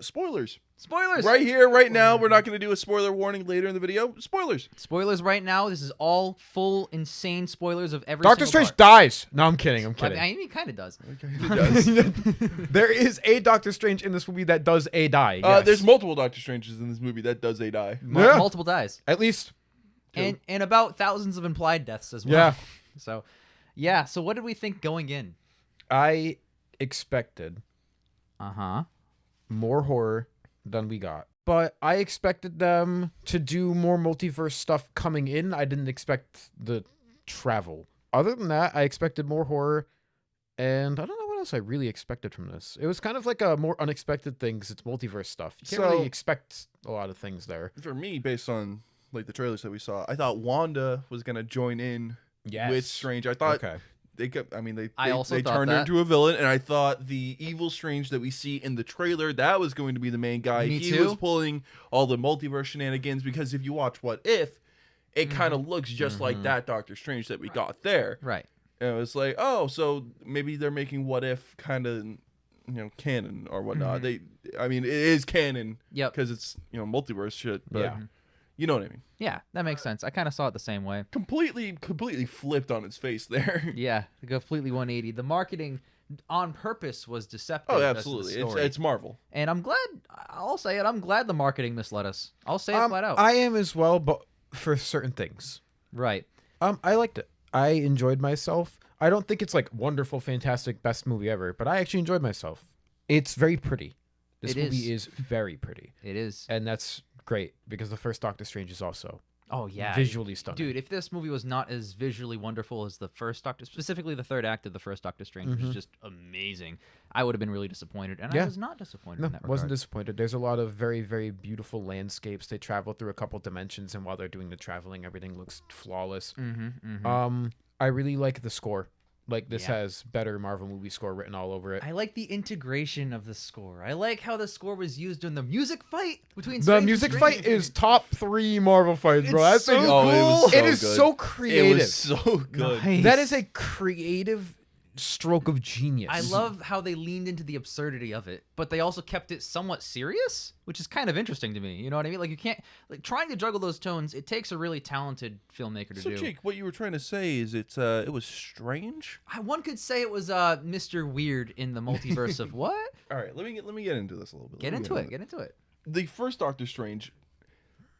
Spoilers. Spoilers. Right here, right now. We're not going to do a spoiler warning later in the video. Spoilers. Spoilers right now. This is all full, insane spoilers of every Doctor single Strange part. dies. No, I'm kidding. I'm I kidding. mean, he kind of does. It does. There is a Doctor Strange in this movie that does a die. Yes. There's multiple Doctor Stranges in this movie that does a die. Yeah. Multiple dies. At least. And about thousands of implied deaths as well. Yeah. So, yeah. So what did we think going in? I expected Uh-huh. more horror than we got. But I expected them to do more multiverse stuff coming in. I didn't expect the travel. Other than that, I expected more horror. And I don't know what else I really expected from this. It was kind of like a more unexpected thing because it's multiverse stuff. You can't really expect a lot of things there. For me, based on like the trailers that we saw, I thought Wanda was going to join in with Strange. I thought they also thought turned her that. into a villain, and I thought the evil Strange that we see in the trailer, that was going to be the main guy. Me He too. was pulling all the multiverse shenanigans, because if you watch What If, it kind of looks just like that Doctor Strange that we got there. Right. And it was like, oh, so maybe they're making What If kind of, canon or whatnot. It is canon. Yep. Because it's, multiverse shit. But Yeah. you know what I mean. Yeah, that makes sense. I kind of saw it the same way. Completely flipped on its face there. Yeah, completely 180. The marketing on purpose was deceptive. Oh, as the absolutely. story. It's Marvel. And I'm glad, I'll say it, I'm glad the marketing misled us. I'll say it flat out. I am as well, but for certain things. Right. I liked it. I enjoyed myself. I don't think it's like wonderful, fantastic, best movie ever, but I actually enjoyed myself. It's very pretty. This movie is very pretty. It is. And that's great because the first Doctor Strange is also Oh, yeah. visually stunning. Dude, if this movie was not as visually wonderful as the first Doctor, specifically the third act of the first Doctor Strange, which is just amazing, I would have been really disappointed. And I was not disappointed in that regard. Wasn't disappointed. There's a lot of very, very beautiful landscapes. They travel through a couple dimensions, and while they're doing the traveling, everything looks flawless. I really like the score. Like, this has better Marvel movie score written all over it. I like the integration of the score. I like how the score was used in the music fight between The Strange music and fight Strange. is top 3 Marvel fights, bro. That's so cool. cool. It was so It is good. so It creative. was so good. Nice. That is a creative stroke of genius. I love how they leaned into the absurdity of it, but they also kept it somewhat serious, which is kind of interesting to me. You know what I mean? Like, you can't, like, trying to juggle those tones, it takes a really talented filmmaker to So, do. Jake, what you were trying to say is it was strange? One could say it was Mr. Weird in the multiverse of what? All right, let me get into this a little bit. Get into it. The first Doctor Strange,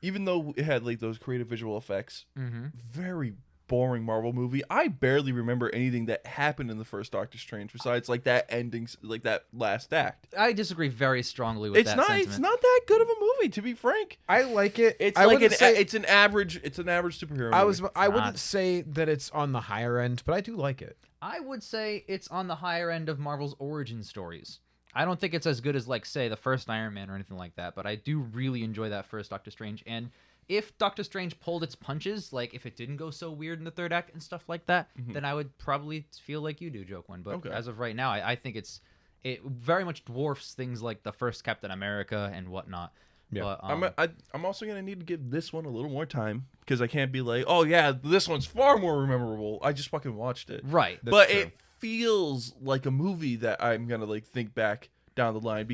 even though it had like those creative visual effects, very boring Marvel movie. I barely remember anything that happened in the first Doctor Strange besides like that ending, like that last act. I disagree very strongly with that sentiment. It's not that good of a movie, to be frank. I like it. It's I like wouldn't say it's an average superhero movie. I wouldn't say that it's on the higher end, but I do like it. I would say it's on the higher end of Marvel's origin stories. I don't think it's as good as, like, say, the first Iron Man or anything like that, but I do really enjoy that first Doctor Strange. And if Doctor Strange pulled its punches, like if it didn't go so weird in the third act and stuff like that, then I would probably feel like you do, Joaquin. But as of right now, I think it very much dwarfs things like the first Captain America and whatnot. Yeah. But, I'm also gonna need to give this one a little more time because I can't be like, oh yeah, this one's far more memorable. I just fucking watched it. right. But it feels like a movie that I'm gonna like think back down the line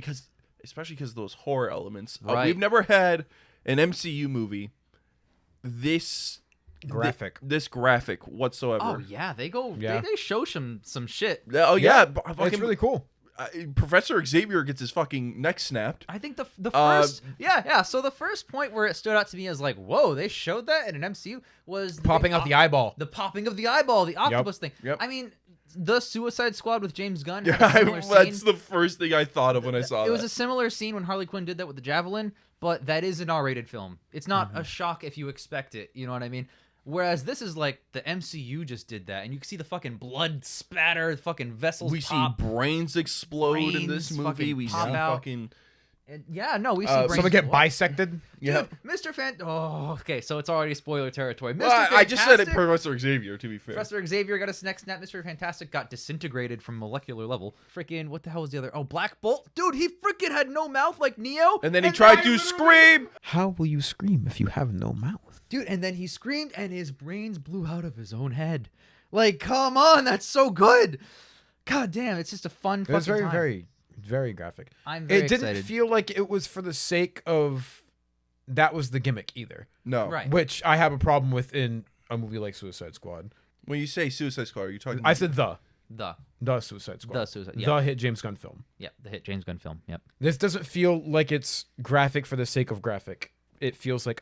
especially because of those horror elements. Right. We've never had an MCU movie this graphic whatsoever. Oh yeah, they go. Yeah. They show some shit. Oh yeah, It's really cool. Professor Xavier gets his fucking neck snapped. I think the first So the first point where it stood out to me as like, whoa, they showed that in an MCU was Popping out the eyeball. the popping of the eyeball, the octopus thing. Yep. I mean, the Suicide Squad with James Gunn. Yeah, had a similar that's scene. the first thing I thought of when I saw It was that. a similar scene when Harley Quinn did that with the javelin, but that is an R-rated film. It's not a shock if you expect it. You know what I mean? Whereas this is like the MCU just did that, and you can see the fucking blood spatter, fucking vessels. We see brains explode in this Brains movie. fucking We see pop out. fucking And we see brains Someone get blow. bisected. yeah. Dude, Mr. Oh, okay, so it's already spoiler territory. Mr. Well, I just said it, Fantastic- Professor Xavier. To be fair, Professor Xavier got his neck snap. Mr. Fantastic got disintegrated from molecular level. Freaking, what the hell was the other? Oh, Black Bolt. Dude, he freaking had no mouth like Neo. and then he tried to scream. How will you scream if you have no mouth? Dude, and then he screamed and his brains blew out of his own head. Like, come on, that's so good. God damn, it's just a fun It was fucking very, time. very Very graphic. I'm very It didn't excited. feel like it was for the sake of that was the gimmick either. No. Right. Which I have a problem with in a movie like Suicide Squad. When you say Suicide Squad, are you talking? I said the Suicide Squad. The Suicide. The Yeah. hit James Gunn film. Yeah. The hit James Gunn film. Yep. This doesn't feel like it's graphic for the sake of graphic. It feels like,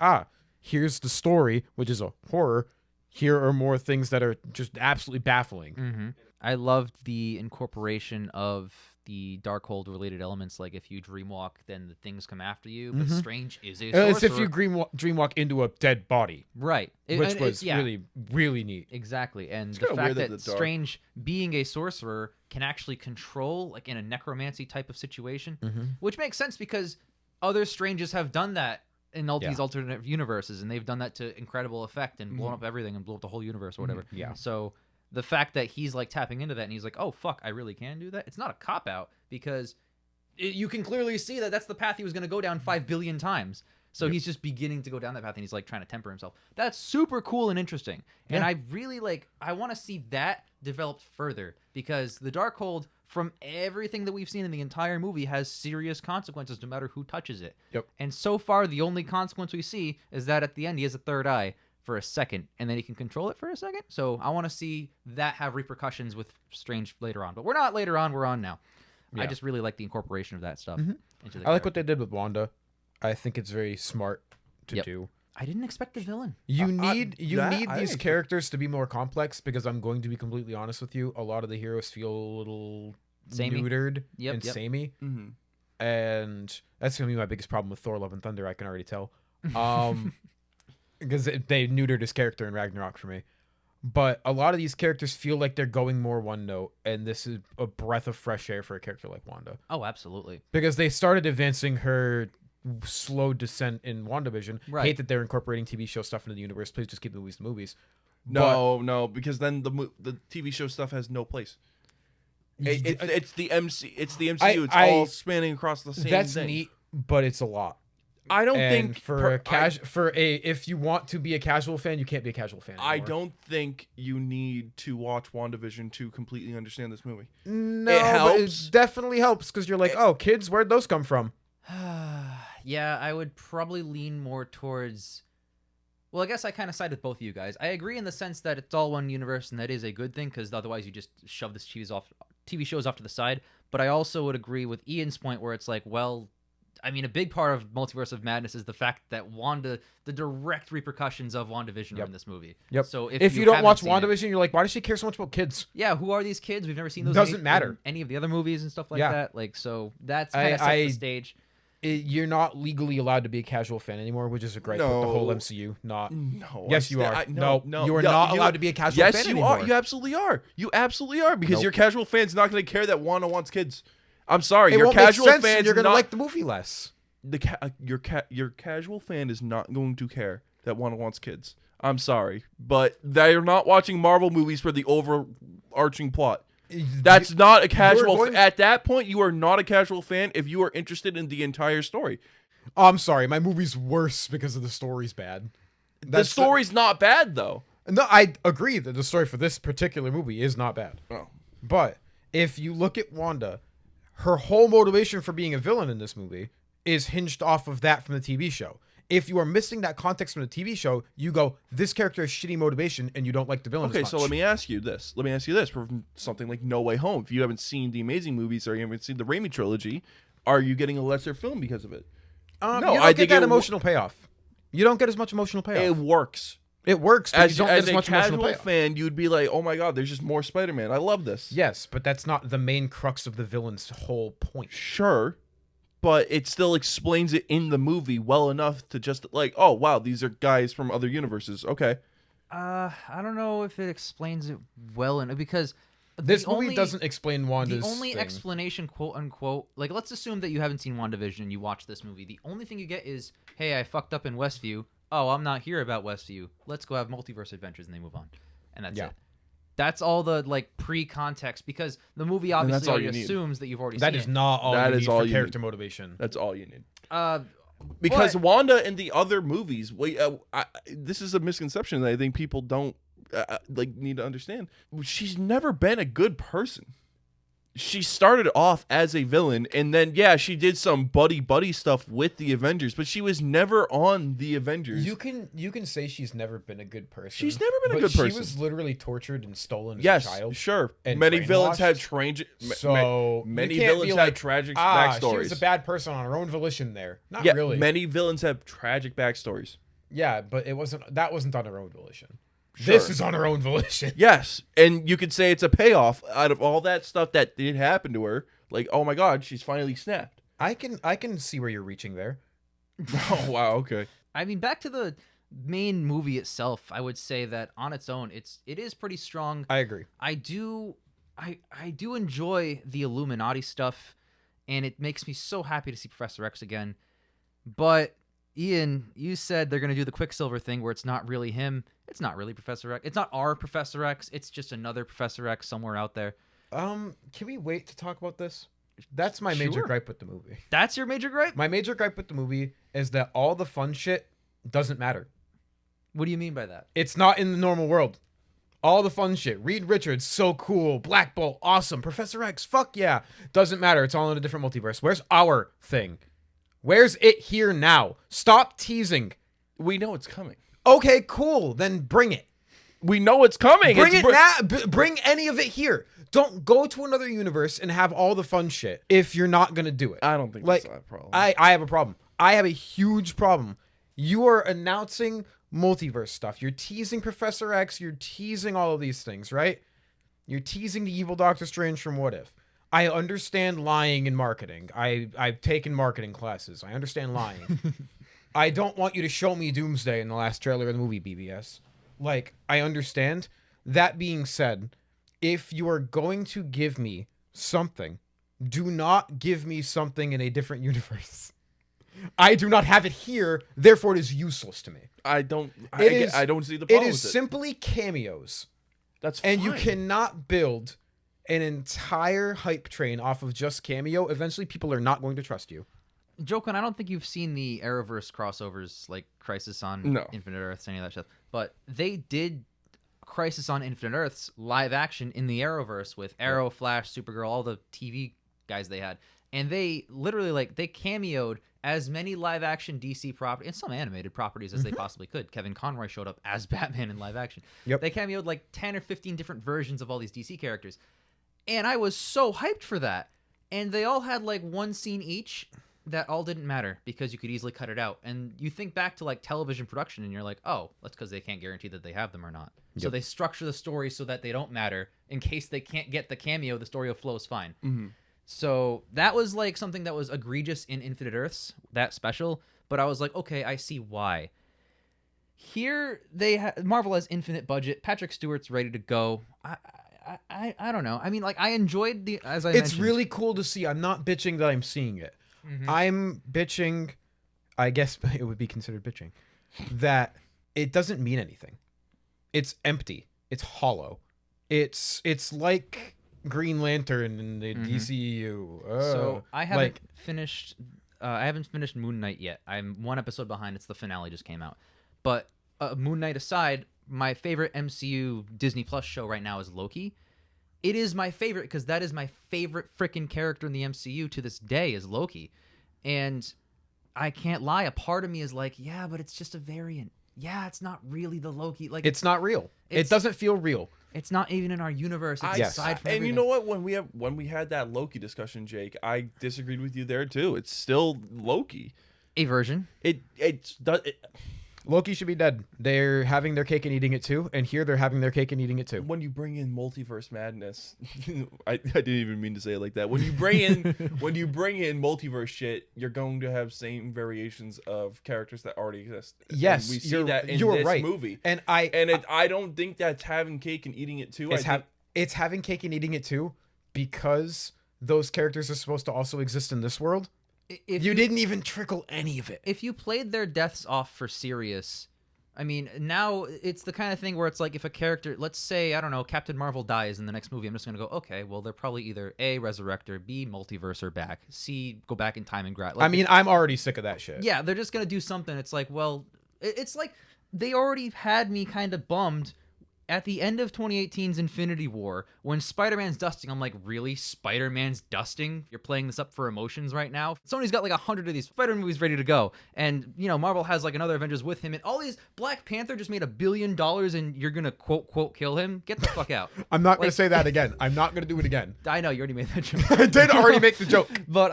here's the story, which is a horror. Here are more things that are just absolutely baffling. Mm-hmm. I loved the incorporation of the Darkhold related elements. Like if you dreamwalk, then the things come after you. But Strange is a sorcerer. As if you dreamwalk into a dead body, right, which was really, really neat. exactly. And the kinda fact weird that that the dark- Strange, being a sorcerer, can actually control, like in a necromancy type of situation, which makes sense because other Stranges have done that in all these alternate universes, and they've done that to incredible effect and blown up everything and blown up the whole universe or whatever. Yeah. So the fact that he's like tapping into that and he's like, oh fuck, I really can do that. It's not a cop out because you can clearly see that that's the path he was going to go down 5 billion times. So he's just beginning to go down that path and he's like trying to temper himself. That's super cool and interesting. And I really I want to see that developed further because the Darkhold, from everything that we've seen in the entire movie, has serious consequences no matter who touches it. Yep. And so far, the only consequence we see is that at the end he has a third eye for a second, and then he can control it for a second. So I want to see that have repercussions with Strange later on. But we're not later on, we're on now. I just really like the incorporation of that stuff. Into the I like what they did with Wanda. I think it's very smart to do. I didn't expect the villain. You need I these think- characters to be more complex because I'm going to be completely honest with you. A lot of the heroes feel a little Samey. neutered Yep, and yep. samey. Mm-hmm. And that's gonna be my biggest problem with Thor: Love and Thunder. I can already tell, because they neutered his character in Ragnarok for me. But a lot of these characters feel like they're going more one note, and this is a breath of fresh air for a character like Wanda, Oh, absolutely. because they started advancing her slow descent in WandaVision. Right. Hate that they're incorporating TV show stuff into the universe. Please just keep the movies to movies. No, because then the TV show stuff has no place. It's the MCU. It's all spanning across the same That's thing. neat, but it's a lot. I don't And think if you want to be a casual fan, you can't be a casual fan anymore. I don't think you need to watch WandaVision to completely understand this movie. No, It but helps. it definitely helps because you're like, oh, kids, where'd those come from? Yeah, I would probably lean more towards. Well, I guess I kind of side with both of you guys. I agree in the sense that it's all one universe, and that is a good thing because otherwise you just shove this TV shows off to the side. But I also would agree with Ian's point where it's like, well, I mean, a big part of Multiverse of Madness is the fact that the direct repercussions of WandaVision are in this movie. Yep. So If you don't haven't watch seen it- WandaVision, you're like, why does she care so much about kids? yeah, who are these kids? We've never seen those. Doesn't in matter. any of the other movies and stuff like Yeah. that. Like, so that's kind of sets the stage. You're not legally allowed to be a casual fan anymore, which is a great with the whole No. MCU. Not. No. Yes, you are. No. You are not allowed to be a casual yes, fan you anymore. are. You absolutely are. You absolutely are because Nope. your casual fan's not going to care that Wanda wants kids. I'm sorry. It Your won't make casual sense, and fan's you're gonna not, like the movie less. your casual fan is not going to care that Wanda wants kids. I'm sorry, but they're not watching Marvel movies for the overarching plot. That's not a casual. going- At that point, you are not a casual fan if you are interested in the entire story. Oh, I'm sorry, my movie's worse because of the story's bad. The story's not bad though. No, I agree that the story for this particular movie is not bad. Oh. But if you look at Wanda, her whole motivation for being a villain in this movie is hinged off of that from the TV show. If you are missing that context from the TV show, you go, this character has shitty motivation and you don't like the villain Okay, as so much. let me ask you this. For something like No Way Home, if you haven't seen the Amazing movies or you haven't seen the Raimi trilogy, are you getting a lesser film because of it? No, No, you I don't get think that it emotional payoff. You don't get as much emotional payoff. It works. It works, but As, you don't get as as a much emotional casual payoff. fan, you'd be like, oh my god, there's just more Spider-Man. I love this. Yes, but that's not the main crux of the villain's whole point. Sure, but it still explains it in the movie well enough to just like, oh wow, these are guys from other universes. Okay. I don't know if it explains it well enough because This the movie only- doesn't explain Wanda's The only thing. explanation, quote unquote, like let's assume that you haven't seen WandaVision and you watch this movie. The only thing you get is, hey, I fucked up in Westview. Oh, I'm not here about Westview. Let's go have multiverse adventures, and they move on, and that's Yeah. it. That's all the like pre-context because the movie that's obviously all already you need. assumes that you've already That seen is it. not all That you is need all for you character motivation. That's all you need. But- Because Wanda in the other movies, this is a misconception that I think people don't need to understand. She's never been a good person. she started off as a villain, and then she did some buddy stuff with the Avengers, but she was never on the Avengers. You can say she's never been a good person. She's never been a good person. She was literally tortured and stolen as yes, a child. Sure. And many villains have many villains have tragic backstories. She was a bad person on her own volition there. Not yeah, really. Many villains have tragic backstories. Yeah, but that wasn't on her own volition. Sure. This is on her own volition. Yes, and you could say it's a payoff out of all that stuff that did happen to her. Like, oh my God, she's finally snapped. I can see where you're reaching there. Oh wow, okay. I mean, back to the main movie itself, I would say that on its own, it is pretty strong. I agree. I do enjoy the Illuminati stuff, and it makes me so happy to see Professor X again. But Ian, you said they're gonna do the Quicksilver thing where it's not really him. It's not really Professor X. It's not our Professor X. It's just another Professor X somewhere out there. Can we wait to talk about this? That's my major gripe with the movie. That's your major gripe? My major gripe with the movie is that all the fun shit doesn't matter. What do you mean by that? It's not in the normal world. All the fun shit. Reed Richards, so cool. Black Bolt, awesome. Professor X, fuck yeah. Doesn't matter. It's all in a different multiverse. Where's our thing? Where's it here now? Stop teasing. We know it's coming. Okay, cool. Then bring it. We know it's coming. Bring it now. Bring any of it here. Don't go to another universe and have all the fun shit if you're not going to do it. I don't think that's a problem. I have a problem. I have a huge problem. You are announcing multiverse stuff. You're teasing Professor X. You're teasing all of these things, right? You're teasing the evil Doctor Strange from What If. I understand lying in marketing. I've taken marketing classes. I understand lying. I don't want you to show me Doomsday in the last trailer of the movie, BBS. Like, I understand. That being said, if you are going to give me something, do not give me something in a different universe. I do not have it here, therefore it is useless to me. I don't see the problem. It is simply cameos. That's fine. And you cannot build an entire hype train off of just cameo. Eventually people are not going to trust you. Joken, I don't think you've seen the Arrowverse crossovers like Crisis on Infinite Earths, any of that stuff. But they did Crisis on Infinite Earths live action in the Arrowverse with Arrow, Flash, Supergirl, all the TV guys they had. And they literally, they cameoed as many live action DC properties and some animated properties as they possibly could. Kevin Conroy showed up as Batman in live action. Yep. They cameoed 10 or 15 different versions of all these DC characters. And I was so hyped for that. And they all had one scene each that all didn't matter because you could easily cut it out. And you think back to television production and you're like, oh, that's because they can't guarantee that they have them or not. Yep. So they structure the story so that they don't matter. In case they can't get the cameo, the story will flow fine. Mm-hmm. So that was something that was egregious in Infinite Earths, that special. But I was like, okay, I see why. Here Marvel has infinite budget. Patrick Stewart's ready to go. I don't know. I mean, I enjoyed as I mentioned. It's really cool to see. I'm not bitching that I'm seeing it. Mm-hmm. I'm bitching, I guess it would be considered bitching, that it doesn't mean anything. It's empty. It's hollow. It's like Green Lantern in the DCEU. So I haven't finished. I haven't finished Moon Knight yet. I'm one episode behind. It's the finale just came out. But Moon Knight aside, my favorite MCU Disney Plus show right now is Loki. It is my favorite because that is my favorite freaking character in the MCU to this day is Loki. And I can't lie. A part of me is like, yeah, but it's just a variant. Yeah, it's not really the Loki. It's not real. It doesn't feel real. It's not even in our universe. It's aside from everything. You know what? When we had that Loki discussion, Jake, I disagreed with you there too. It's still Loki. A version. Loki should be dead. They're having their cake and eating it too, and here they're having their cake and eating it too. When you bring in multiverse madness, I didn't even mean to say it like that. When you bring in multiverse shit, you're going to have same variations of characters that already exist. Yes, and we see that in this right. movie, and I don't think that's having cake and eating it too. It's having cake and eating it too because those characters are supposed to also exist in this world. If you didn't even trickle any of it. If you played their deaths off for serious, I mean, now it's the kind of thing where it's like if a character, let's say, I don't know, Captain Marvel dies in the next movie, I'm just going to go, okay, well, they're probably either A, resurrect her, B, multiverse her back, C, go back in time and grab. I'm already sick of that shit. Yeah, they're just going to do something. It's like, well, it's like they already had me kind of bummed at the end of 2018's Infinity War, when Spider-Man's dusting, I'm like, really? Spider-Man's dusting? You're playing this up for emotions right now? Sony's got like 100 of these Spider-Man movies ready to go. And, you know, Marvel has like another Avengers with him. And all these, Black Panther just made $1 billion and you're going to quote, kill him? Get the fuck out. I'm not going to say that again. I'm not going to do it again. I know, you already made that joke. I did already make the joke. But,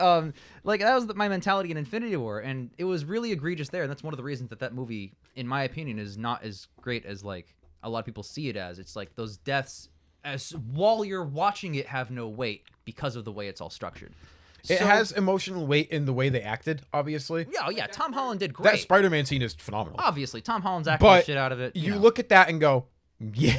like, that was my mentality in Infinity War. And it was really egregious there. And that's one of the reasons that movie, in my opinion, is not as great as, like, a lot of people see it as. It's like those deaths, as while you're watching it, have no weight because of the way it's all structured. It has emotional weight in the way they acted, obviously. Yeah, Tom Holland did great. That Spider-Man scene is phenomenal. Obviously, Tom Holland's acting the shit out of it. You look at that and go, yeah,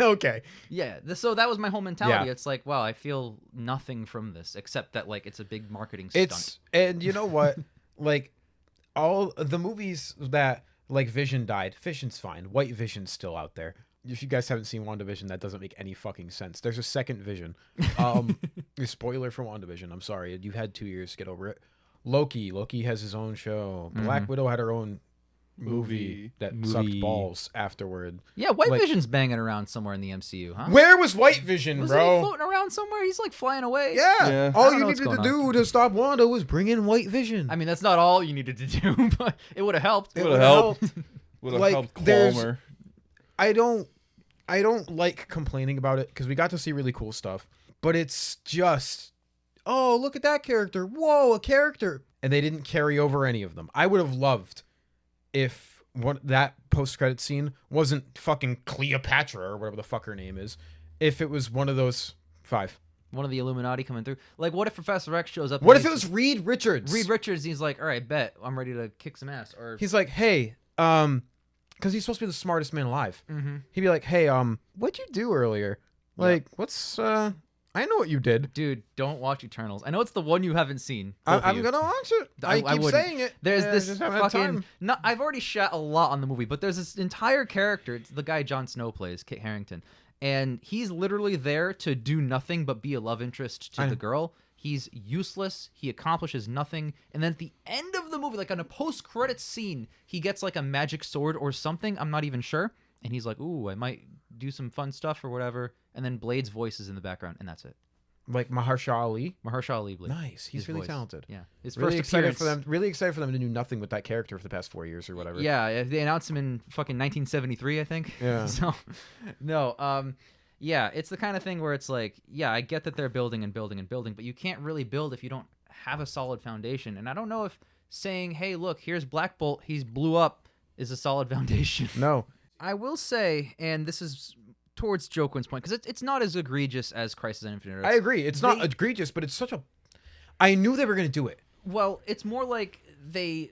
okay. Yeah, so that was my whole mentality. Yeah. It's like, wow, I feel nothing from this, except that, like, it's a big marketing stunt. And you know what? Like, all the movies that... Like Vision died. Vision's fine. White Vision's still out there. If you guys haven't seen WandaVision, that doesn't make any fucking sense. There's a second Vision. Spoiler for WandaVision. I'm sorry. You've had 2 years to get over it. Loki has his own show. Black Widow had her own movie that sucked balls afterward. Yeah, White Vision's banging around somewhere in the MCU, huh? Where was White Vision, Wasn't bro? he floating around somewhere? He's like flying away. Yeah. All you know what's needed to going do to stop Wanda was bring in White Vision. I mean, that's not all you needed to do, but it would have helped. Would have helped. Would have Like, helped calm there's- her. I don't like complaining about it because we got to see really cool stuff, but it's just, oh, look at that character. Whoa, a character. And they didn't carry over any of them. I would have loved if that post-credit scene wasn't fucking Cleopatra or whatever the fuck her name is. If it was one of those 5. One of the Illuminati coming through. Like, what if Professor X shows up? What if it was Reed Richards? Reed Richards, he's like, all right, bet. I'm ready to kick some ass. Or He's like, hey, because he's supposed to be the smartest man alive. He'd be like, hey, what'd you do earlier? Like, what's, I know what you did. Dude, don't watch Eternals. I know it's the one you haven't seen. I'm going to watch it. I keep wouldn't. saying it. There's this just haven't had fucking... time. No, I've already shat a lot on the movie, but there's this entire character. It's the guy Jon Snow plays, Kit Harington. And he's literally there to do nothing but be a love interest to the girl. He's useless. He accomplishes nothing. And then at the end of the movie, like on a post-credits scene, he gets like a magic sword or something. I'm not even sure. And he's like, ooh, I might do some fun stuff or whatever. And then Blade's voice is in the background, and that's it. Like Mahershala Ali. Mahershala Ali. Nice. He's His really voice. talented. Yeah. His Really first excited appearance. for them. Really excited for them to do nothing with that character for the past 4 years or whatever. Yeah, they announced him in fucking 1973, I think. Yeah. So, no, yeah, it's the kind of thing where it's like, yeah, I get that they're building and building and building, but you can't really build if you don't have a solid foundation. And I don't know if saying, hey, look, here's Black Bolt, he's blew up, is a solid foundation. No. I will say, and this is towards Joe Quinn's point, because it's not as egregious as Crisis on Infinite Earths. I agree. It's not egregious, but it's such a... I knew they were going to do it. Well, it's more like they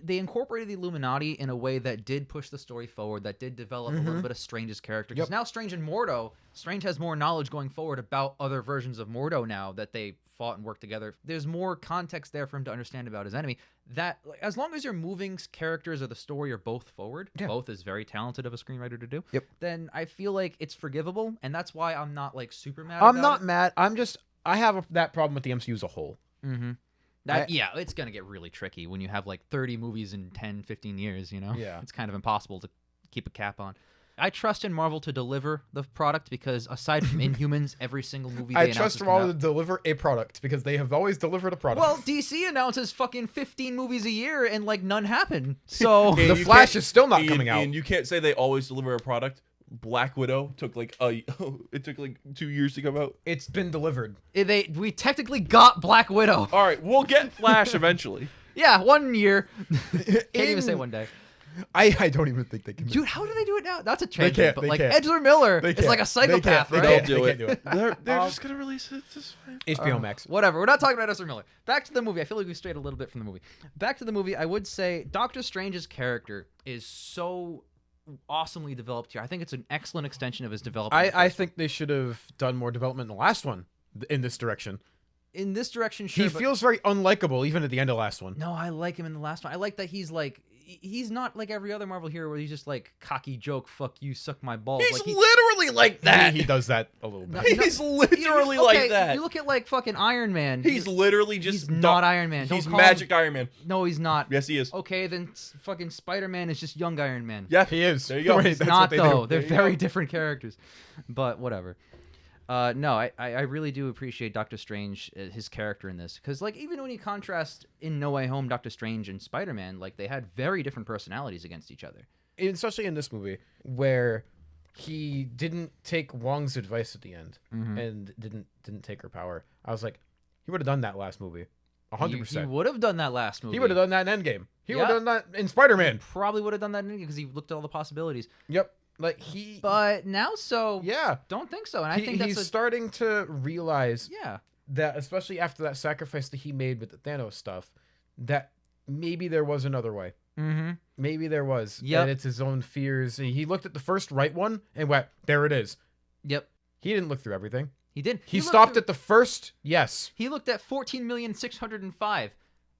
incorporated the Illuminati in a way that did push the story forward, that did develop a little bit of Strange's character. Because now Strange and Mordo, Strange has more knowledge going forward about other versions of Mordo now that they fought and worked together. There's more context there for him to understand about his enemy. That, like, as long as you're moving characters or the story or both forward, both is very talented of a screenwriter to do, then I feel like it's forgivable, and that's why I'm not, like, super mad I'm about not it. mad. I have that problem with the MCU as a whole. Yeah, it's going to get really tricky when you have like 30 movies in 10, 15 years, you know? Yeah. It's kind of impossible to keep a cap on. I trust in Marvel to deliver the product because aside from Inhumans, every single movie they I announce trust is them coming all to out. deliver a product because they have always delivered a product. Well, DC announces fucking 15 movies a year and like none happen. So And The you Flash can't- is still not and- coming out. And you can't say they always deliver a product. Black Widow took like it took like 2 years to come out. it's been delivered. we technically got Black Widow. All right, we'll get Flash eventually. Yeah, 1 year. Can't even say 1 day. I don't even think they can. Dude, how do they do it now? That's a change. can't, But they like can't. Ezra Miller They is can't. like a They psychopath, can't. They right? can't. They'll do They it. can't do it. They're just gonna release it this way. HBO Max. Whatever. We're not talking about Ezra Miller. Back to the movie. I feel like we strayed a little bit from the movie. Back to the movie. I would say Doctor Strange's character is so awesomely developed here. I think it's an excellent extension of his development. I think they should have done more development in the last one in this direction. In this direction, sure. He but feels very unlikable even at the end of the last one. no, I like him in the last one. I like that he's like he's not like every other Marvel hero where he's just like cocky joke, fuck you, suck my balls. He's like, literally like that. He does that a little bit. He's literally like that. You look at like fucking Iron Man. He's literally just he's not Iron Man. He's Don't call Magic him, Iron Man. No, he's not. Yes, he is. Okay, then fucking Spider-Man is just young Iron Man. Yeah, He is. There you go. Right, He's that's not what they though. do. They're There you very go. different characters. But whatever. No, I really do appreciate Doctor Strange, his character in this, because like even when you contrast in No Way Home Doctor Strange and Spider-Man, like they had very different personalities against each other. Especially in this movie where he didn't take Wong's advice at the end and didn't take her power. I was like, he would have done that last movie, 100%. He would have done that last movie. He would have done that in Endgame. He Yeah. would have done that in Spider-Man. Probably would have done that because he looked at all the possibilities. Yep. Like he. But now, Yeah. don't think so. And I think he's that's starting to realize yeah. that, especially after that sacrifice that he made with the Thanos stuff, that maybe there was another way. Mm-hmm. Maybe there was. Yep. And it's his own fears. He looked at the first right one and went, there it is. Yep. He didn't look through everything. He did. He looked stopped through- at the first yes. He looked at 14,605,000.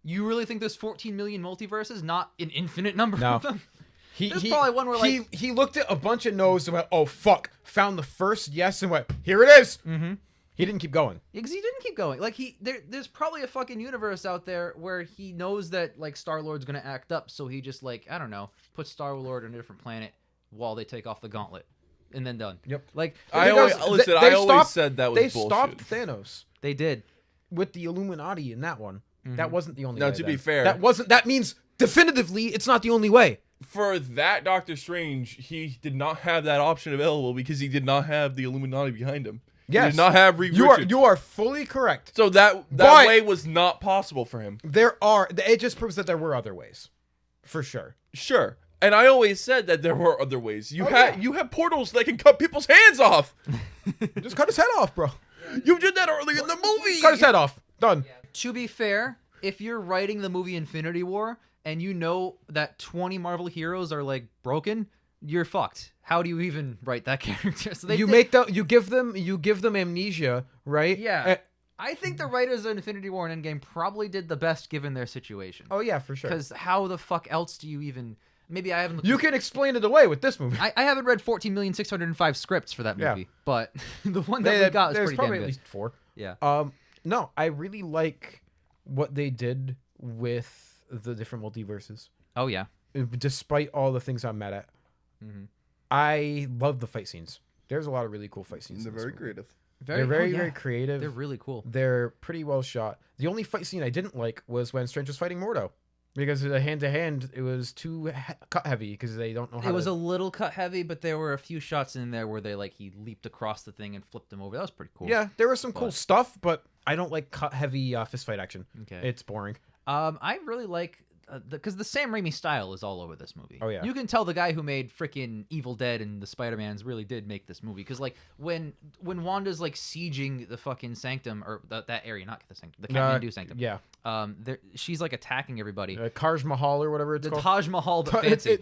You really think there's 14 million multiverses, not an infinite number No. of them? There's There's probably one where like he looked at a bunch of no's and went, oh fuck, found the first yes and went, here it is. mm-hmm. He didn't keep going. Because he didn't keep going. Like there's probably a fucking universe out there where he knows that like Star-Lord's gonna act up, so he just like I don't know, puts Star-Lord on a different planet while they take off the gauntlet, and then done. Yep. Like I always said that was they bullshit. stopped Thanos they did. with the Illuminati in that one. That wasn't the only Now, way. to then. be fair- that means definitively it's not the only way. For that Doctor Strange, he did not have that option available because he did not have the Illuminati behind him. He Yes. did not have Reed You Richards. are fully correct. So that But- way was not possible for him. It just proves that there were other ways. For sure. Sure. And I always said that there were other ways. You yeah. you have portals that can cut people's hands off. Just cut his head off, bro. You did that earlier in the movie. Cut his head off. Done. To be fair, if you're writing the movie Infinity War and you know that 20 Marvel heroes are like broken, you're fucked. How do you even write that character? So You give them amnesia, right? Yeah. I think the writers of Infinity War and Endgame probably did the best given their situation. Oh yeah, for sure. Because how the fuck else do you even? Maybe I haven't. You can explain it away with this movie. I haven't read 14,605,000 scripts for that movie, but the one that we got was There's pretty probably damn at good. least 4. Yeah. No, I really like what they did with the different multiverses. Oh yeah. Despite all the things I'm mad at, I love the fight scenes. There's a lot of really cool fight scenes. They're in this very movie. creative. They're very creative. They're really cool. They're pretty well shot. The only fight scene I didn't like was when Strange was fighting Mordo. Because the hand-to-hand, it was too cut heavy because they don't know how It was a little cut heavy, but there were a few shots in there where he leaped across the thing and flipped him over. That was pretty cool. Yeah, there was some cool stuff, but I don't like cut heavy fist fight action. Okay. It's boring. I really like because the Sam Raimi style is all over this movie. Oh, yeah. You can tell the guy who made freaking Evil Dead and the Spider-Mans really did make this movie because like when Wanda's like sieging the fucking sanctum or that area, not the sanctum, the Kathmandu sanctum. Yeah. She's like attacking everybody. Taj Mahal or whatever it's The called. Taj Mahal, but fancy.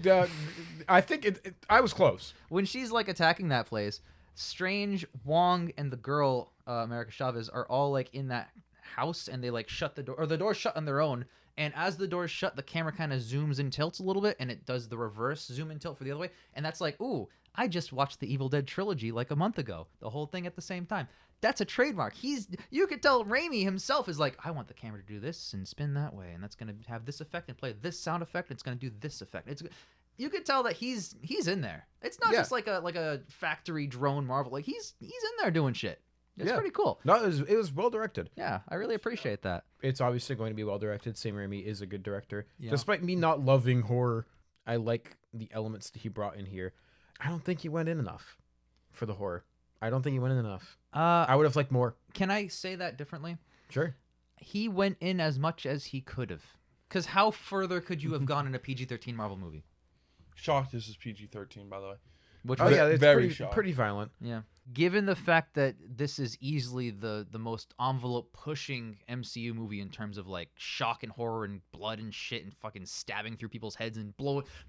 I think I was close. When she's like attacking that place, Strange, Wong, and the girl America Chavez are all like in that house, and they like shut the door, or the door's shut on their own. And as the door's shut, the camera kind of zooms and tilts a little bit, and it does the reverse zoom and tilt for the other way. And that's like, ooh, I just watched the Evil Dead trilogy like a month ago. The whole thing at the same time. That's a trademark. You could tell Raimi himself is like, I want the camera to do this and spin that way, and that's gonna have this effect and play this sound effect. And it's gonna do this effect. You could tell that he's in there. It's not just like a factory drone Marvel. Like he's in there doing shit. It's pretty cool. No, it was well directed. Yeah, I really appreciate that. It's obviously going to be well directed. Sam Raimi is a good director. Yeah. Despite me not loving horror, I like the elements that he brought in here. I don't think he went in enough for the horror. I don't think he went in enough. I would have liked more. Can I say that differently? Sure. He went in as much as he could have. Because how further could you have gone in a PG-13 Marvel movie? Shocked this is PG-13, by the way. Which Oh was, yeah, it's very pretty, shocked. pretty violent. yeah. Given the fact that this is easily the most envelope-pushing MCU movie in terms of like shock and horror and blood and shit and fucking stabbing through people's heads and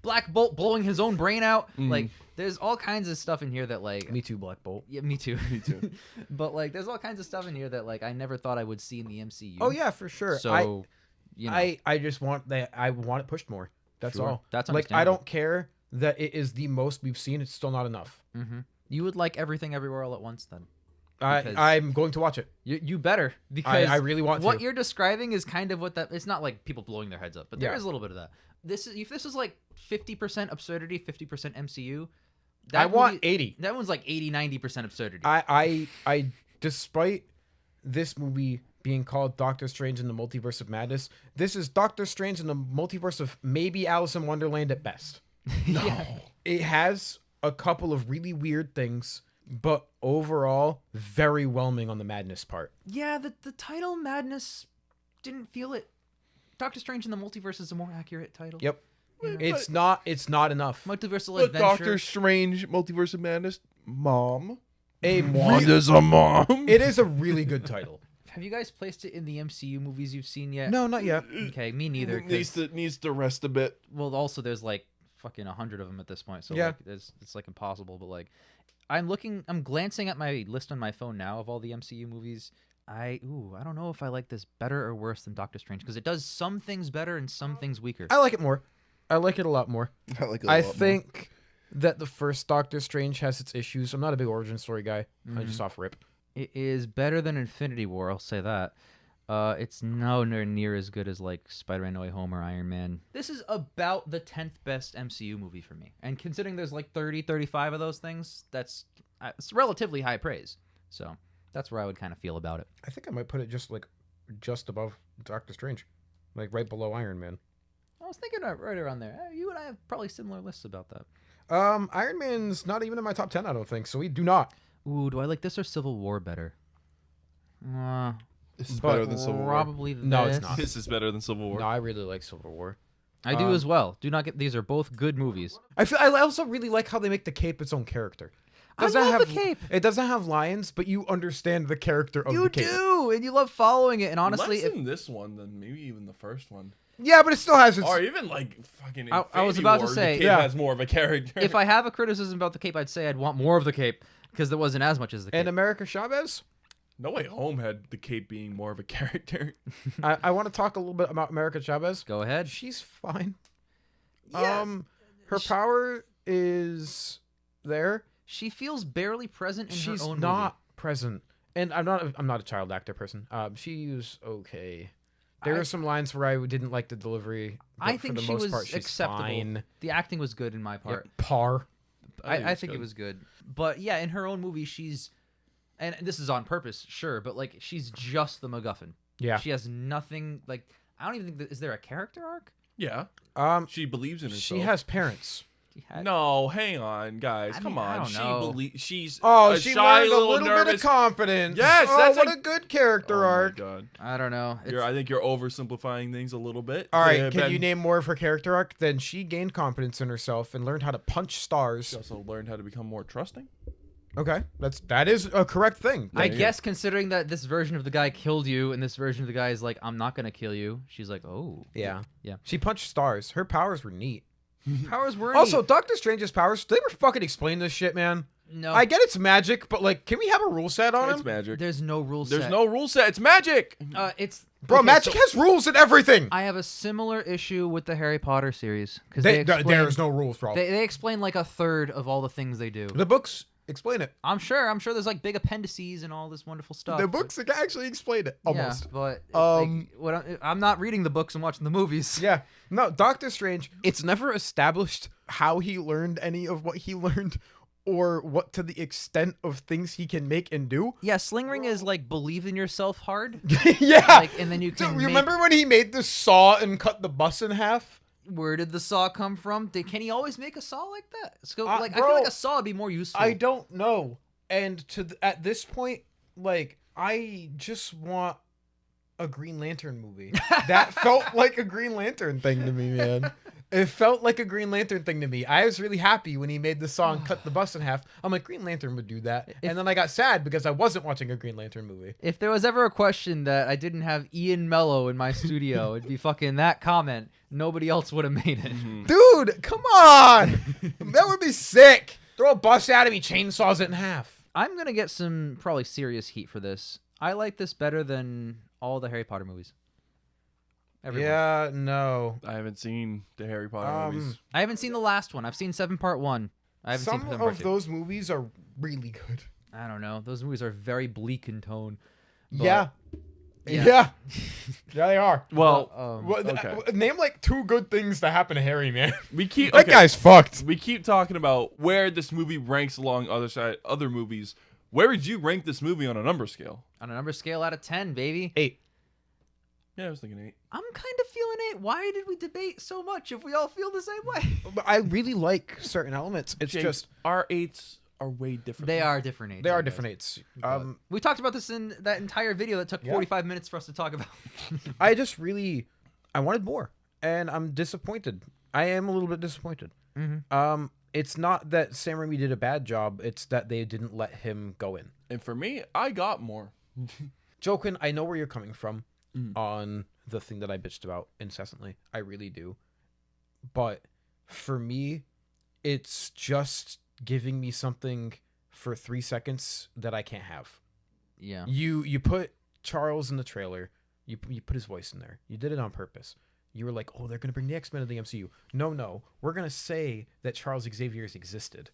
Black Bolt blowing his own brain out. Like, there's all kinds of stuff in here that like... Me too, Black Bolt. Yeah, me too. Me too. But like, there's all kinds of stuff in here that like I never thought I would see in the MCU. Oh yeah, for sure. So, you know. I just want that. I want it pushed more. That's Sure. all. That's like, I understandable. don't care that it is the most we've seen. It's still not enough. Mm-hmm. You would like Everything Everywhere All at Once then. Because- I'm going to watch it. You better, because I really want what to. you're describing is kind of what that. It's not like people blowing their heads up, but there Yeah. is a little bit of that. If this is like 50% absurdity, 50% MCU. I want movie- 80. That one's like 80-90% absurdity. I despite this movie being called Doctor Strange in the Multiverse of Madness, this is Doctor Strange in the Multiverse of maybe Alice in Wonderland at best. Yeah. It has a couple of really weird things, but overall, very whelming on the madness part. Yeah, the title Madness didn't feel it. Doctor Strange in the Multiverse is a more accurate title. Yep. You know? It's not enough. Multiversal But Adventure. Doctor Strange, Multiverse of Madness, Mom. A Wanda's a mom. It is a really good title. Have you guys placed it in the MCU movies you've seen yet? No, not yet. Okay, me neither. 'Cause, Needs to rest a bit. well, also there's like fucking 100 of them at this point, so Yeah. like, it's like impossible. But like, I'm glancing at my list on my phone now of all the MCU movies. I don't know if I like this better or worse than Doctor Strange, because it does some things better and some things weaker. I like it more. I like it a lot more. I like it a I lot more. think that the first Doctor Strange has its issues. I'm not a big origin story guy. I just off rip. It is better than Infinity War, I'll say that. It's nowhere near as good as like Spider-Man No Way Home or Iron Man. This is about the 10th best MCU movie for me. And considering there's like 30, 35 of those things, it's relatively high praise. So that's where I would kind of feel about it. I think I might put it just above Doctor Strange, like right below Iron Man. I was thinking right around there. You and I have probably similar lists about that. Iron Man's not even in my top 10, I don't think. So we do not. Ooh, do I like this or Civil War better? This is but better than Civil War. Probably this. No, it's not. This is better than Civil War. No, I really like Civil War. I do as well. Do not get these are both good movies. I also really like how they make the cape its own character. I love the cape. It doesn't have lions, but you understand the character of You the cape. do, and you love following it. And honestly, Less in this one than maybe even the first one. Yeah, but it still has its. Or even like fucking. I was Infinity about to War, say, the cape yeah. has more of a character. if I have a criticism about the cape, I'd say I'd want more of the cape because there wasn't as much as the cape. And America Chavez. No Way Home had the cape being more of a character. I want to talk a little bit about America Chavez. Go ahead. She's fine. Yeah. Her power is there. She feels barely present in She's her own not present, and I'm not a child actor person. She's okay. There are some lines where I didn't like the delivery. But I think for the she most was part, she's acceptable. fine. The acting was good in my part. Yep, par. I think it was good. But yeah, in her own movie, she's, and this is on purpose, sure, but like she's just the MacGuffin. Yeah. She has nothing. Like I don't even think is there a character arc? Yeah. She believes in herself. She has parents. She had- No, hang on, guys. I Come mean, I on. don't know. She's Oh, a she shy learned a little bit nervous. of confidence. Yes, oh, that's what a- a good character Oh arc. my god. I don't know. I think you're oversimplifying things a little bit. All right, Yeah, can Ben- you name more of her character arc? Then she gained confidence in herself and learned how to punch stars. She also learned how to become more trusting. Okay, that is a correct thing. I Yeah. guess considering that this version of the guy killed you and this version of the guy is like, I'm not gonna kill you. She's like, oh, Yeah. Yeah. She punched stars. Her powers were neat. powers were Also, Doctor Strange's powers, did they ever fucking explain this shit, man? no. I get it's magic, but like, can we have a rule set on It's him? magic. There's no rules. There's no rule set. It's magic. It's Bro, okay, magic so has rules and everything. I have a similar issue with the Harry Potter series because There's no rules for all. they explain like a third of all the things they do. The books explain it. I'm sure there's like big appendices and all this wonderful stuff. The but- books actually explain it almost. Yeah, but Um, I'm not reading the books and watching the movies. Yeah. No, Doctor Strange, it's never established how he learned any of what he learned or what to the extent of things he can make and do. Yeah, sling ring is like believe in yourself hard. Yeah. Like, and then you So can remember when he made the saw and cut the bus in half? where did the saw come from? Can he always make a saw like that? So, I bro, feel like a saw would be more useful. I don't know. And at this point, like, I just want a Green Lantern movie. That felt like a Green Lantern thing to me, man. It felt like a Green Lantern thing to me. I was really happy when he made the saw and cut the bus in half. I'm like, Green Lantern would do that. And then I got sad because I wasn't watching a Green Lantern movie. If there was ever a question that I didn't have Ian Mello in my studio, it'd be fucking that comment. Nobody else would have made it. Dude, come on! That would be sick. Throw a bus at him, he chainsaws it in half. I'm gonna get some probably serious heat for this. I like this better than all the Harry Potter movies. Everyone. Yeah, no. I haven't seen the Harry Potter movies. I haven't seen the last one. I've seen 7 Part 1. I haven't seen Some 7 Part of 2. those movies are really good. I don't know. Those movies are very bleak in tone. But, Yeah. Yeah. Yeah. Yeah, they are. Well, Okay. Name like 2 good things to happen to Harry, man. we keep That guy's fucked. We keep talking about where this movie ranks along other movies. Where would you rank this movie on a number scale? On a number scale out of 10, baby. 8. Yeah, I was thinking 8. I'm kind of feeling 8. Why did we debate so much if we all feel the same way? But I really like certain elements. It's Jake, just our 8s are way different. They are different 8s. they are I guess. different 8s. But we talked about this in that entire video that took 45 minutes for us to talk about. I just really I wanted more, and I'm disappointed. I am a little bit disappointed. Mm-hmm. It's not that Sam Raimi did a bad job. It's that they didn't let him go in. And for me, I got more. Jokin, I know where you're coming from on the thing that I bitched about incessantly. I really do. But for me, it's just giving me something for 3 seconds that I can't have. Yeah. You put Charles in the trailer. You put his voice in there. You did it on purpose. You were like, oh, they're going to bring the X-Men to the MCU. No. We're going to say that Charles Xavier's existed.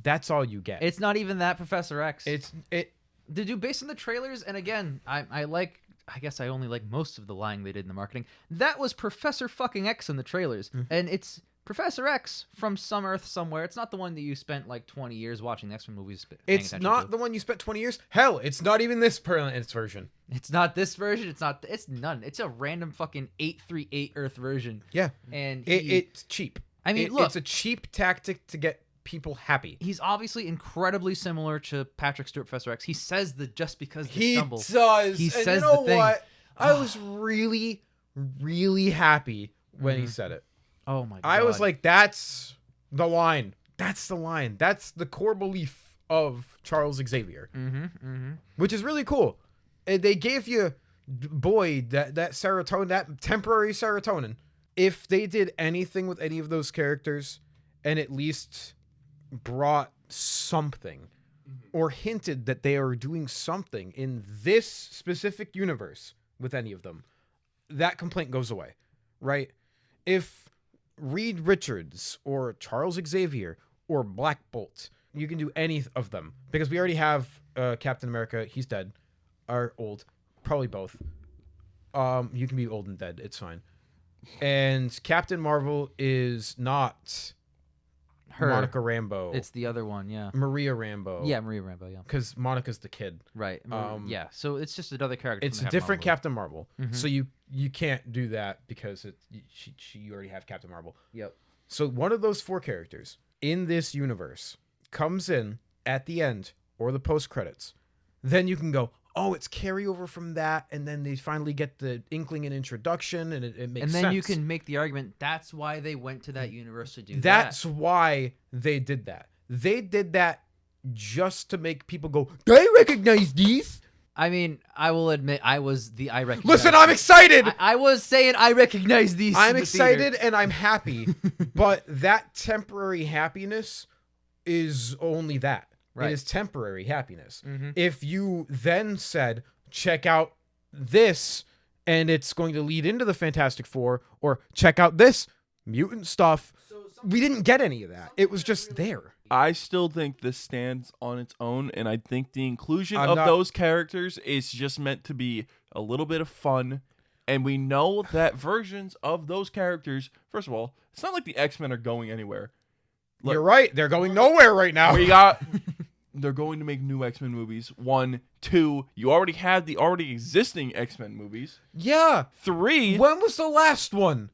That's all you get. It's not even that Professor X. It Did you based on the trailers? And again, I guess I only like most of the lying they did in the marketing. That was Professor fucking X in the trailers. And it's Professor X from some Earth somewhere. It's not the one that you spent like 20 years watching the X-Men movies. It's not the one you spent 20 years. Hell, it's not even this its version. It's not this version. It's none. It's a random fucking 838 Earth version. Yeah. And It's cheap. I mean, look. It's a cheap tactic to get people happy. He's obviously incredibly similar to Patrick Stewart, Professor X. He says that just because they He stumble. does. He And says you know the thing. what? I was really, really happy when he said it. Oh my god. I was like, that's the line. That's the line. That's the core belief of Charles Xavier. Which is really cool. They gave you, boy, that serotonin, that temporary serotonin. If they did anything with any of those characters and at least brought something or hinted that they are doing something in this specific universe with any of them, that complaint goes away, right? If Reed Richards or Charles Xavier or Black Bolt, you can do any of them because we already have Captain America. He's dead or old, probably both. You can be old and dead. It's fine. And Captain Marvel is not her. Monica Rambeau. It's the other one, yeah. Maria Rambeau. Yeah, Maria Rambeau, yeah. Because Monica's the kid. Right. Yeah. So it's just another character. It's from a the different Captain Marvel. Mhm. So you can't do that because you already have Captain Marvel. Yep. So one of those 4 characters in this universe comes in at the end or the post credits. Then you can go, oh, it's carryover from that, and then they finally get the inkling and introduction, and it makes sense. And then you can make the argument that's why they went to that universe to do that. That's why they did that. They did that just to make people go, they recognize these. I mean, I will admit I recognize. Listen, I'm excited. I was saying I recognize these. I'm in the excited theater. and I'm happy, but that temporary happiness is only that. Right. It is temporary happiness. Mhm. If you then said, check out this, and it's going to lead into the Fantastic Four, or check out this mutant stuff, we didn't get any of that. It was just there. I still think this stands on its own, and I think the inclusion I'm of not- those characters is just meant to be a little bit of fun. And we know that versions of those characters, first of all, it's not like the X-Men are going anywhere. Look, You're right. They're going nowhere right now. They're going to make new X-Men movies. 1, 2, you already had the already existing X-Men movies. Yeah. 3, When was the last one?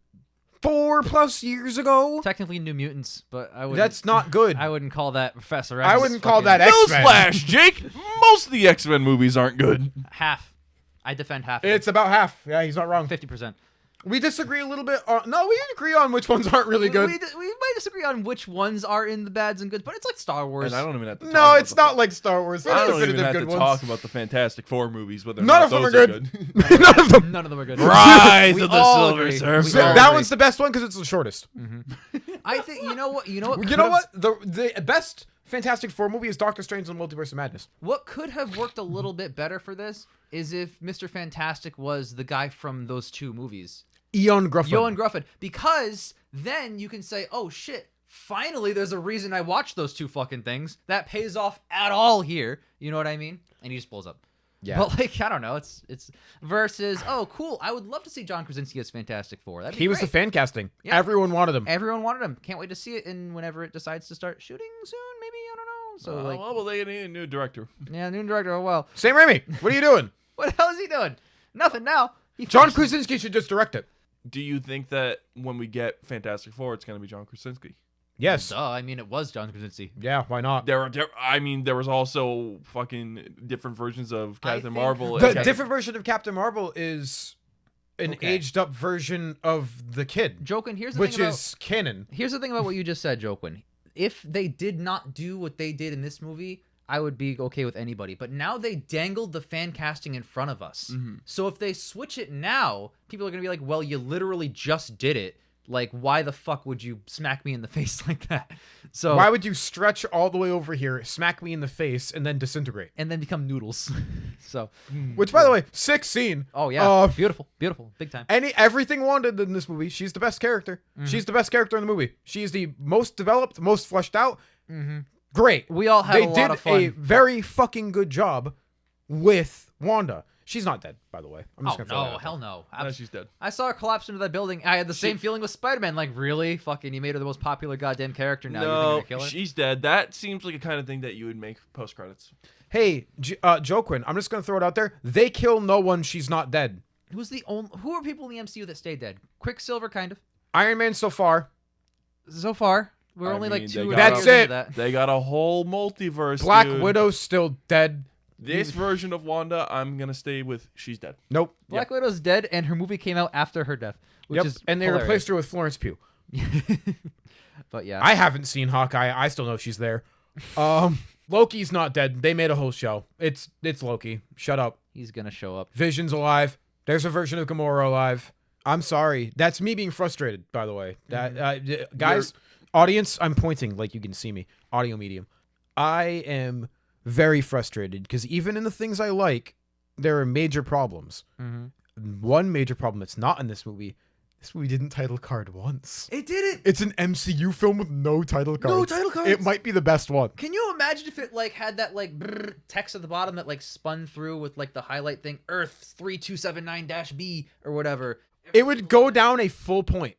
4+ years ago? Technically New Mutants, but I would. That's not good. I wouldn't call that Professor X. I wouldn't call fucking that X-Men. newsflash, Jake. Most of the X-Men movies aren't good. half. I defend half. It's about half. Yeah, he's not wrong. 50%. We disagree a little bit. No, we agree on which ones aren't really good. We might disagree on which ones are in the bads and goods, but it's like Star Wars. And I don't even have to talk No, about it's not like Star Wars. There's I don't even definitive have to good ones. talk about the Fantastic Four movies, whether or None not of them those are good. None of them. None of them are good. Rise We of the all Silver agree. Surfer. We all That agree. one's the best one because it's the shortest. I think you know what. You know what. You know what? The best Fantastic Four movie is Doctor Strange and the Multiverse of Madness. What could have worked a little bit better for this is if Mr. Fantastic was the guy from those 2 movies. Eon Gruffin. Johan Gruffin, because then you can say, oh shit, finally there's a reason I watched those two fucking things. That pays off at all here. You know what I mean? And he just pulls up. Yeah. But like, I don't know. It's versus, oh cool, I would love to see John Krasinski as Fantastic Four. That'd be He was the great. fan casting. Yeah. Everyone wanted him. Everyone wanted him. Can't wait to see it in whenever it decides to start shooting soon, maybe, I don't know. So like, well, they need a new director. yeah, new director, oh well. Sam Raimi, what are you doing? What the hell is he doing? Nothing now. John Krasinski should just direct it. Do you think that when we get Fantastic Four, it's going to be John Krasinski? Yes. Duh, I mean, it was John Krasinski. Yeah, why not? There was also fucking different versions of Captain think Marvel. The and different version of Captain Marvel is an Okay. aged up version of the kid, Jokin, here's the which thing about, is canon. here's the thing about what you just said, Jokin. If they did not do what they did in this movie, I would be okay with anybody. But now they dangled the fan casting in front of us. Mm-hmm. So if they switch it now, people are going to be like, well, you literally just did it. Like, why the fuck would you smack me in the face like that? So Why would you stretch all the way over here, smack me in the face, and then disintegrate? and then become noodles. So, Which, by the way, sick scene. oh yeah, Uh, beautiful, big time. Everything Wanda did in this movie, she's the best character. She's the best character in the movie. She's the most developed, most fleshed out. Great. We all had They a lot did of fun. a very fucking good job with Wanda. She's not dead, by the way. I'm just Oh gonna throw that no, out hell no. No, she's dead. I saw her collapse into that building. I had the same feeling with Spider-Man. Like, really? Fucking, you made her the most popular goddamn character now. You're No, gonna kill her? she's dead. That seems like a kind of thing that you would make post credits. Hey, Joaquin, I'm just gonna throw it out there. They kill no one. She's not dead. Who are people in the MCU that stayed dead? Quicksilver, kind of. Iron Man so far. So far, we're I only mean, like they 2 got- That's years into it. that. They got a whole multiverse. Black dude. Widow's still dead. This version of Wanda, I'm gonna stay with. She's dead. Nope. Black Widow's dead, and her movie came out after her death, which is And they hilarious. replaced her with Florence Pugh. But yeah, I haven't seen Hawkeye. I still know she's there. Loki's not dead. They made a whole show. It's Loki. Shut up. he's gonna show up. Vision's alive. There's a version of Gamora alive. I'm sorry. That's me being frustrated, by the way. That guys, audience, I'm pointing like you can see me. Audio medium. I am very frustrated because even in the things I like, there are major problems. One major problem that's not in this movie. This movie didn't title card once. It did it. It's an MCU film with no title cards. No title cards? It might be the best one. Can you imagine if it like had that like brrr text at the bottom that like spun through with like the highlight thing, Earth 3279-B or whatever? It would go down a full point.